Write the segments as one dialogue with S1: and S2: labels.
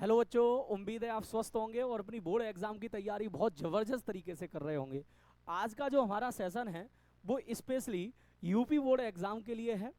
S1: Hello बच्चों, उम्मीद है आप स्वस्थ होंगे और अपनी बोर्ड एग्जाम की तैयारी बहुत ज़बरदस्त तरीके से कर रहे होंगे। आज का जो हमारा सेशन है वो स्पेशली यूपी बोर्ड एग्जाम के लिए है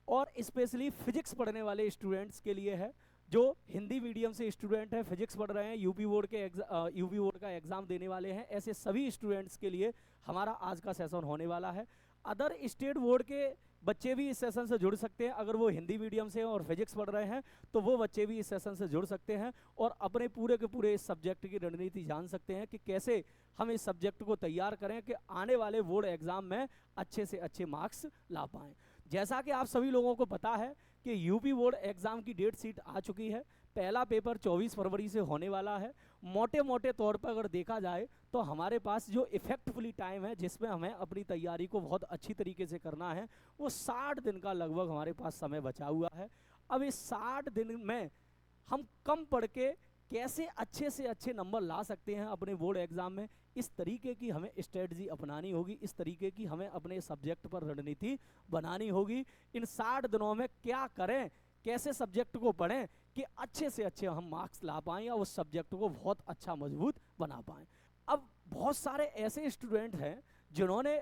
S1: और स्पेशली फिजिक्स पढ़ने वाले स्टूडेंट्स के लिए है। जो हिंदी मीडियम से स्टूडेंट हैं, फिजिक्स पढ़ रहे हैं, यूपी बोर्ड का एग्ज़ाम देने वाले हैं, ऐसे सभी स्टूडेंट्स के लिए हमारा आज का सेशन होने वाला है। अदर स्टेट बोर्ड के बच्चे भी इस सेशन से जुड़ सकते हैं। अगर वो हिंदी मीडियम से और फिजिक्स पढ़ रहे हैं तो वो बच्चे भी इस सेशन से जुड़ सकते हैं और अपने पूरे के पूरे इस सब्जेक्ट की रणनीति जान सकते हैं कि कैसे हम इस सब्जेक्ट को तैयार करें कि आने वाले बोर्ड एग्जाम में अच्छे से अच्छे मार्क्स ला पाएँ। जैसा कि आप सभी लोगों को पता है कि यूपी बोर्ड एग्ज़ाम की डेट शीट आ चुकी है। पहला पेपर 24 फरवरी से होने वाला है। मोटे मोटे तौर पर अगर देखा जाए तो हमारे पास जो इफेक्टफुली टाइम है जिसमें हमें अपनी तैयारी को बहुत अच्छी तरीके से करना है वो 60 दिन का लगभग हमारे पास समय बचा हुआ है। अब इस 60 दिन में हम कम पढ़ के कैसे अच्छे से अच्छे नंबर ला सकते हैं अपने बोर्ड एग्जाम में, इस तरीके की हमें स्ट्रेटजी अपनानी होगी, इस तरीके की हमें अपने सब्जेक्ट पर रणनीति बनानी होगी। इन 60 दिनों में क्या करें, कैसे सब्जेक्ट को पढ़ें कि अच्छे से अच्छे हम मार्क्स ला पाएँ या उस सब्जेक्ट को बहुत अच्छा मजबूत बना पाएँ। अब बहुत सारे ऐसे स्टूडेंट हैं जिन्होंने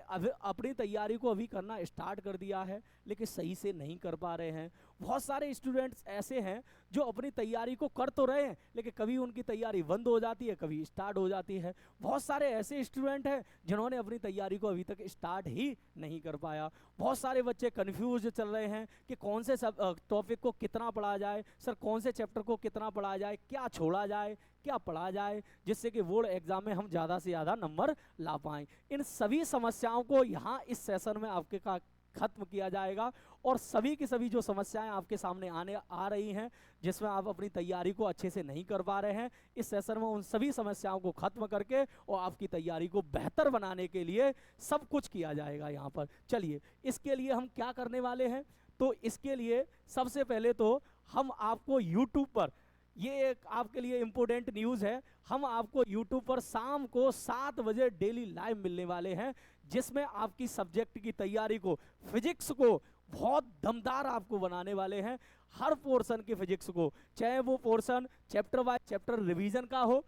S1: अपनी तैयारी को अभी करना स्टार्ट कर दिया है लेकिन सही से नहीं कर पा रहे हैं। बहुत सारे स्टूडेंट्स ऐसे हैं जो अपनी तैयारी को कर तो रहे हैं लेकिन कभी उनकी तैयारी बंद हो जाती है, कभी स्टार्ट हो जाती है। बहुत सारे ऐसे स्टूडेंट हैं जिन्होंने अपनी तैयारी को अभी तक स्टार्ट ही नहीं कर पाया। बहुत सारे बच्चे कन्फ्यूज चल रहे हैं कि कौन से सब टॉपिक को कितना पढ़ा जाए, सर कौन से चैप्टर को कितना पढ़ा जाए, क्या छोड़ा जाए, क्या पढ़ा जाए, जिससे कि बोर्ड एग्जाम में हम ज़्यादा से ज़्यादा नंबर ला पाएँ। इन सभी समस्याओं को यहाँ इस सेशन में आपके का खत्म किया जाएगा और सभी की सभी जो समस्याएं आपके सामने आने आ रही हैं जिसमें आप अपनी तैयारी को अच्छे से नहीं कर पा रहे हैं, इस सेशन में उन सभी समस्याओं को खत्म करके और आपकी तैयारी को बेहतर बनाने के लिए सब कुछ किया जाएगा यहाँ पर। चलिए, इसके लिए हम क्या करने वाले हैं, तो इसके लिए सबसे पहले तो हम आपको यूट्यूब पर, ये एक आपके लिए इंपॉर्टेंट न्यूज़ है, हम आपको YouTube पर शाम को 7 बजे डेली लाइव मिलने वाले हैं जिसमें आपकी सब्जेक्ट की तैयारी को, फिजिक्स को बहुत दमदार आपको बनाने वाले हैं। हर पोर्शन के फिजिक्स को, चाहे वो portion chapter by chapter revision का हो,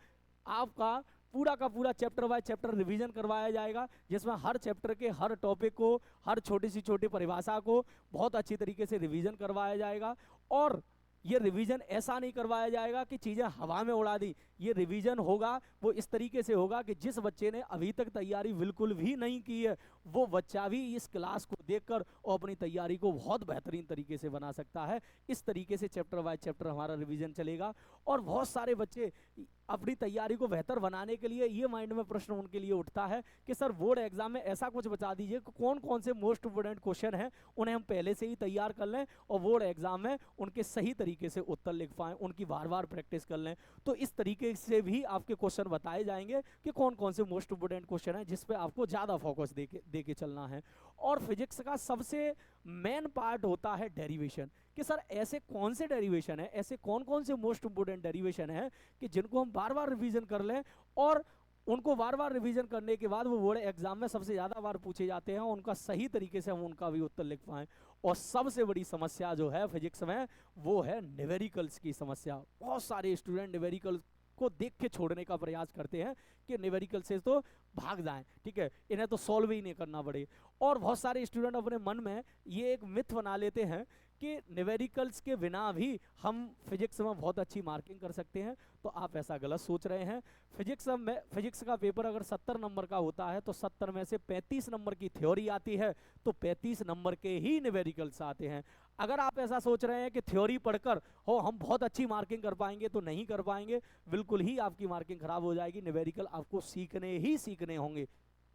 S1: आपका पूरा का पूरा चैप्टर बाय चैप्टर रिवीजन करवाया जाएगा जिसमें हर चैप्टर के हर टॉपिक को, हर छोटी सी छोटी परिभाषा को बहुत अच्छी तरीके से रिवीजन करवाया जाएगा। और ये रिवीजन ऐसा नहीं करवाया जाएगा कि चीज़ें हवा में उड़ा दी। ये रिवीजन होगा वो इस तरीके से होगा कि जिस बच्चे ने अभी तक तैयारी बिल्कुल भी नहीं की है वो बच्चा भी इस क्लास को देखकर और अपनी तैयारी को बहुत बेहतरीन तरीके से बना सकता है। इस तरीके से चैप्टर बाय चैप्टर हमारा रिवीजन चलेगा और बहुत सारे बच्चे अपनी तैयारी को बेहतर बनाने के लिए ये माइंड में प्रश्न उनके लिए उठता है कि सर बोर्ड एग्जाम में ऐसा कुछ बता दीजिए कि कौन कौन से मोस्ट इंपोर्टेंट क्वेश्चन हैं उन्हें हम पहले से ही तैयार कर लें और बोर्ड एग्जाम में उनके सही तरीके से उत्तर लिख पाएँ, उनकी बार बार प्रैक्टिस कर लें। तो इस तरीके से भी आपके क्वेश्चन बताए जाएंगे कि कौन कौन से मोस्ट इंपोर्टेंट क्वेश्चन हैं जिस पे आपको ज़्यादा फोकस दे के चलना है। और फिजिक्स का सबसे मेन पार्ट होता है डेरिवेशन, कि सर ऐसे कौन से डेरिवेशन है, ऐसे कौन कौन से मोस्ट इंपोर्टेंट डेरिवेशन है कि जिनको हम बार बार रिवीजन कर लें और उनको बार बार रिवीजन करने के बाद वो बोर्ड एग्जाम में सबसे ज़्यादा बार पूछे जाते हैं, उनका सही तरीके से हम उनका भी उत्तर लिख पाएँ। और सबसे बड़ी समस्या जो है फिजिक्स में वो है न्यूमेरिकल्स की समस्या। बहुत सारे स्टूडेंट न्यूमेरिकल्स को देख के छोड़ने का प्रयास करते हैं कि न्यूमेरिकल से तो भाग जाएं, ठीक है, इन्हें तो सॉल्व ही नहीं करना पड़े। और बहुत सारे स्टूडेंट अपने मन में ये एक मिथ बना लेते हैं कि न्यूमेरिकल्स के बिना भी हम फिजिक्स में बहुत अच्छी मार्किंग कर सकते हैं। तो आप ऐसा गलत सोच रहे हैं। फिजिक्स का पेपर अगर 70 नंबर का होता है तो 70 में से 35 नंबर की थ्योरी आती है, तो 35 नंबर के ही न्यूमेरिकल्स आते हैं। अगर आप ऐसा सोच रहे हैं कि थ्योरी पढ़कर हो हम बहुत अच्छी मार्किंग कर पाएंगे, तो नहीं कर पाएंगे, बिल्कुल ही आपकी मार्किंग खराब हो जाएगी। न्यूमेरिकल आपको सीखने ही सीखने होंगे।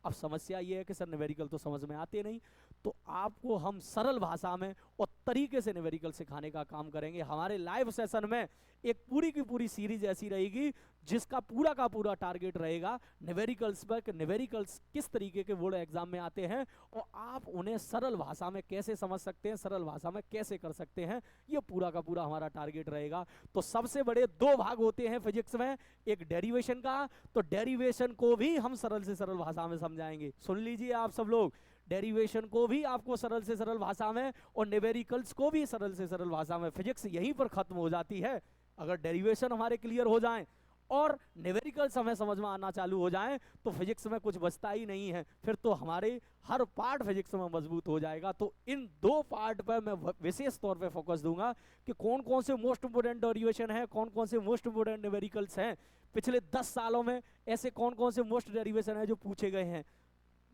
S1: अब समस्या ये है कि सर न्यूमेरिकल तो समझ में आते नहीं, तो आपको हम सरल भाषा में और तरीके से न्यूमेरिकल सिखाने का काम करेंगे। हमारे लाइव सेशन में एक पूरी की पूरी सीरीज ऐसी रहेगी जिसका पूरा का पूरा टारगेट रहेगा न्यूमेरिकल्स पर, कि न्यूमेरिकल्स किस तरीके के बोर्ड एग्जाम में आते हैं और आप उन्हें सरल भाषा में कैसे समझ सकते हैं, सरल भाषा में कैसे कर सकते हैं, ये पूरा का पूरा हमारा टारगेट रहेगा। तो सबसे बड़े 2 भाग होते हैं फिजिक्स में, एक डेरिवेशन का, तो डेरिवेशन को भी हम सरल से सरल भाषा में समझाएंगे। सुन लीजिए आप सब लोग, डेरिवेशन को भी आपको सरल से सरल भाषा में और न्यूमेरिकल्स को भी सरल से सरल भाषा में। फिजिक्स यहीं पर खत्म हो जाती है, अगर डेरिवेशन हमारे क्लियर हो जाएं और न्यूमेरिकल्स हमें समझ में आना चालू हो जाएं तो फिजिक्स में कुछ बचता ही नहीं है, फिर तो हमारे हर पार्ट फिजिक्स में मजबूत हो जाएगा। तो इन दो पार्ट पर मैं विशेष तौर पे फोकस दूंगा कि कौन कौन से मोस्ट इंपोर्टेंट डेरिवेशन है, कौन कौन से मोस्ट इंपोर्टेंट न्यूमेरिकल्स हैं पिछले 10 सालों में, ऐसे कौन कौन से मोस्ट डेरिवेशन है जो पूछे गए हैं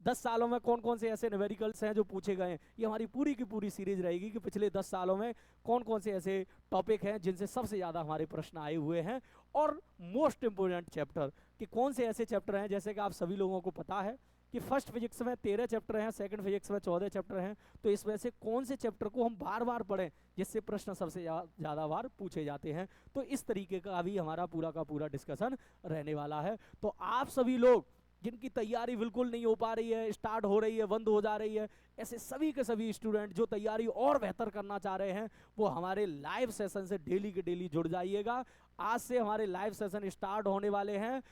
S1: 10 सालों में, कौन कौन से ऐसे न्यूमेरिकल्स हैं जो पूछे गए हैं। ये हमारी पूरी की पूरी सीरीज रहेगी कि पिछले 10 सालों में कौन कौन से ऐसे टॉपिक हैं जिनसे सबसे ज़्यादा हमारे प्रश्न आए हुए हैं, और मोस्ट इंपोर्टेंट चैप्टर कि कौन से ऐसे चैप्टर हैं। जैसे कि आप सभी लोगों को पता है कि फर्स्ट फिजिक्स में 13 चैप्टर हैं, सेकंड फिजिक्स में 14 चैप्टर हैं, तो इसमें से कौन से चैप्टर को हम बार बार पढ़ें जिससे प्रश्न सबसे ज़्यादा बार पूछे जाते हैं। तो इस तरीके का भी हमारा पूरा का पूरा डिस्कशन रहने वाला है। तो आप सभी लोग जिनकी तैयारी बिल्कुल नहीं हो पा रही है, स्टार्ट हो रही है, बंद हो जा रही है, ऐसे सभी के सभी स्टूडेंट जो तैयारी और बेहतर करना चाह रहे हैं वो हमारे लाइव सेशन से डेली के डेली जुड़ जाइएगा। आज से हमारे लाइव सेशन स्टार्ट होने वाले हैं।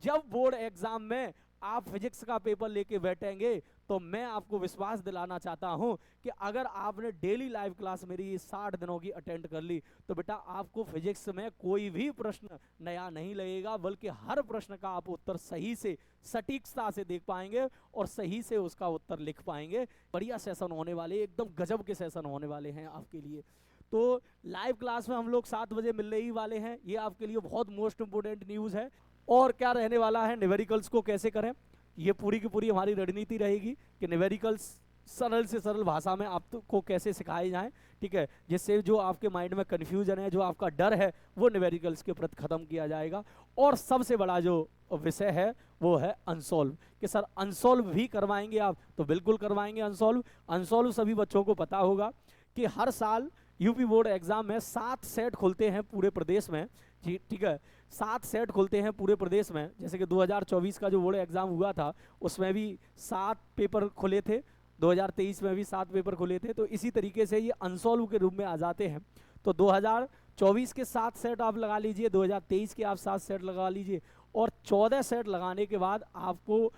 S1: जब बोर्ड एग्जाम में आप फिजिक्स का पेपर लेके बैठेंगे तो मैं आपको विश्वास दिलाना चाहता हूं कि अगर आपने डेली लाइव क्लास मेरी 60 दिनों की अटेंड कर ली तो बेटा आपको फिजिक्स में कोई भी प्रश्न नया नहीं लगेगा, बल्कि हर प्रश्न का आप उत्तर सही से सटीकता से देख पाएंगे और सही से उसका उत्तर लिख पाएंगे। बढ़िया सेशन होने वाले, एकदम गजब के सेशन होने वाले हैं आपके लिए। तो लाइव क्लास में हम लोग 7 बजे मिलने ही वाले हैं, ये आपके लिए बहुत मोस्ट इंपोर्टेंट न्यूज़ है। और क्या रहने वाला है, न्यूमेरिकल्स को कैसे करें, ये पूरी की पूरी हमारी रणनीति रहेगी कि न्यूमेरिकल्स सरल से सरल भाषा में आपको कैसे सिखाए जाएं, ठीक है, जिससे जो आपके माइंड में कन्फ्यूजन है, जो आपका डर है, वो न्यूमेरिकल्स के प्रति खत्म किया जाएगा। और सबसे बड़ा जो विषय है वो है अनसॉल्व, कि सर अनसॉल्व भी करवाएंगे आप, तो बिल्कुल करवाएंगे अनसॉल्व। अनसॉल्व सभी बच्चों को पता होगा कि हर साल यूपी बोर्ड एग्जाम में 7 सेट खुलते हैं पूरे प्रदेश में, जी ठीक है, 7 सेट खुलते हैं पूरे प्रदेश में। जैसे कि 2024 का जो बोर्ड एग्जाम हुआ था उसमें भी 7 पेपर खुले थे, 2023 में भी 7 पेपर खुले थे, तो इसी तरीके से ये अनसॉल्व के रूप में आ जाते हैं। तो 2024 के 7 सेट आप लगा लीजिए, 2023 के आप 7 सेट लगा लीजिए, और 14 सेट लगाने के बाद आपको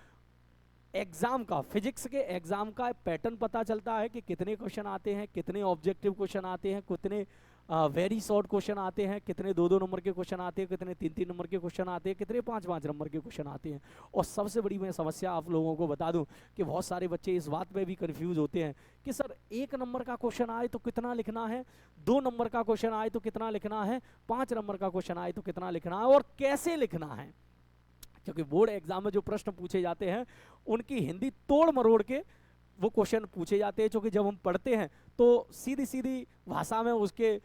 S1: एग्जाम का, फिजिक्स के एग्जाम का पैटर्न पता चलता है कि कितने क्वेश्चन आते हैं, कितने ऑब्जेक्टिव क्वेश्चन आते हैं, कितने वेरी शॉर्ट क्वेश्चन आते हैं, कितने 2-2 नंबर के क्वेश्चन आते हैं, कितने 3-3 नंबर के क्वेश्चन आते हैं, कितने 5-5 नंबर के क्वेश्चन आते हैं। और सबसे बड़ी मैं समस्या आप लोगों को बता दूं कि बहुत सारे बच्चे इस बात पे भी कंफ्यूज होते हैं कि सर 1 नंबर का क्वेश्चन आए तो कितना लिखना है, 2 नंबर का क्वेश्चन आए तो कितना लिखना है, 5 नंबर का क्वेश्चन आए तो कितना लिखना है और कैसे लिखना है। क्योंकि बोर्ड एग्जाम में जो प्रश्न पूछे जाते हैं उनकी हिंदी तोड़ मरोड़ के वो क्वेश्चन पूछे जाते हैं, क्योंकि जब हम पढ़ते हैं तो सीधी सीधी भाषा में उसके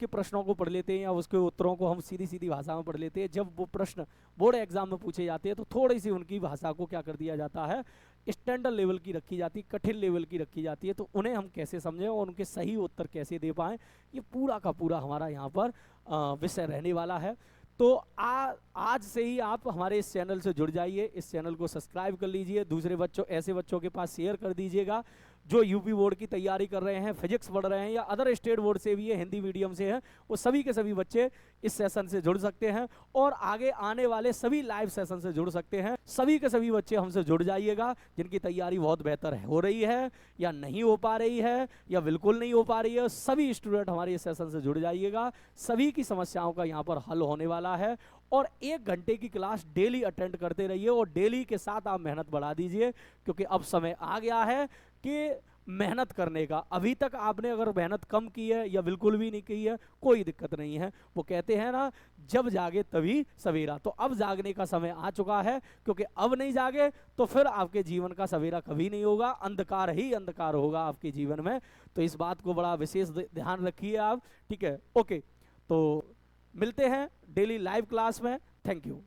S1: प्रश्नों को पढ़ लेते हैं या उसके उत्तरों को हम सीधी सीधी भाषा में पढ़ लेते हैं। जब वो प्रश्न बोर्ड एग्जाम में पूछे जाते हैं तो थोड़ी सी उनकी भाषा को क्या कर दिया जाता है, स्टैंडर्ड लेवल की रखी जाती, कठिन लेवल की रखी जाती है। तो उन्हें हम कैसे समझें और उनके सही उत्तर कैसे दे पाएँ, ये पूरा का पूरा हमारा यहाँ पर विषय रहने वाला है। तो आज से ही आप हमारे इस चैनल से जुड़ जाइए, इस चैनल को सब्सक्राइब कर लीजिए, दूसरे बच्चों, ऐसे बच्चों के पास शेयर कर दीजिएगा जो यूपी बोर्ड की तैयारी कर रहे हैं, फिजिक्स पढ़ रहे हैं या अदर स्टेट बोर्ड से भी है, हिंदी मीडियम से है, वो सभी के सभी बच्चे इस सेशन से जुड़ सकते हैं और आगे आने वाले सभी लाइव सेशन से जुड़ सकते हैं। सभी के सभी बच्चे हमसे जुड़ जाइएगा जिनकी तैयारी बहुत बेहतर हो रही है या नहीं हो पा रही है या बिल्कुल नहीं हो पा रही है, सभी स्टूडेंट हमारे इस सेशन से जुड़ जाइएगा। सभी की समस्याओं का यहाँ पर हल होने वाला है और 1 घंटे की क्लास डेली अटेंड करते रहिए और डेली के साथ आप मेहनत बढ़ा दीजिए, क्योंकि अब समय आ गया है कि मेहनत करने का। अभी तक आपने अगर मेहनत कम की है या बिल्कुल भी नहीं की है, कोई दिक्कत नहीं है। वो कहते हैं ना, जब जागे तभी सवेरा, तो अब जागने का समय आ चुका है, क्योंकि अब नहीं जागे तो फिर आपके जीवन का सवेरा कभी नहीं होगा, अंधकार ही अंधकार होगा आपके जीवन में। तो इस बात को बड़ा विशेष ध्यान रखिए आप, ठीक है। ओके, तो मिलते हैं डेली लाइव क्लास में। Thank you.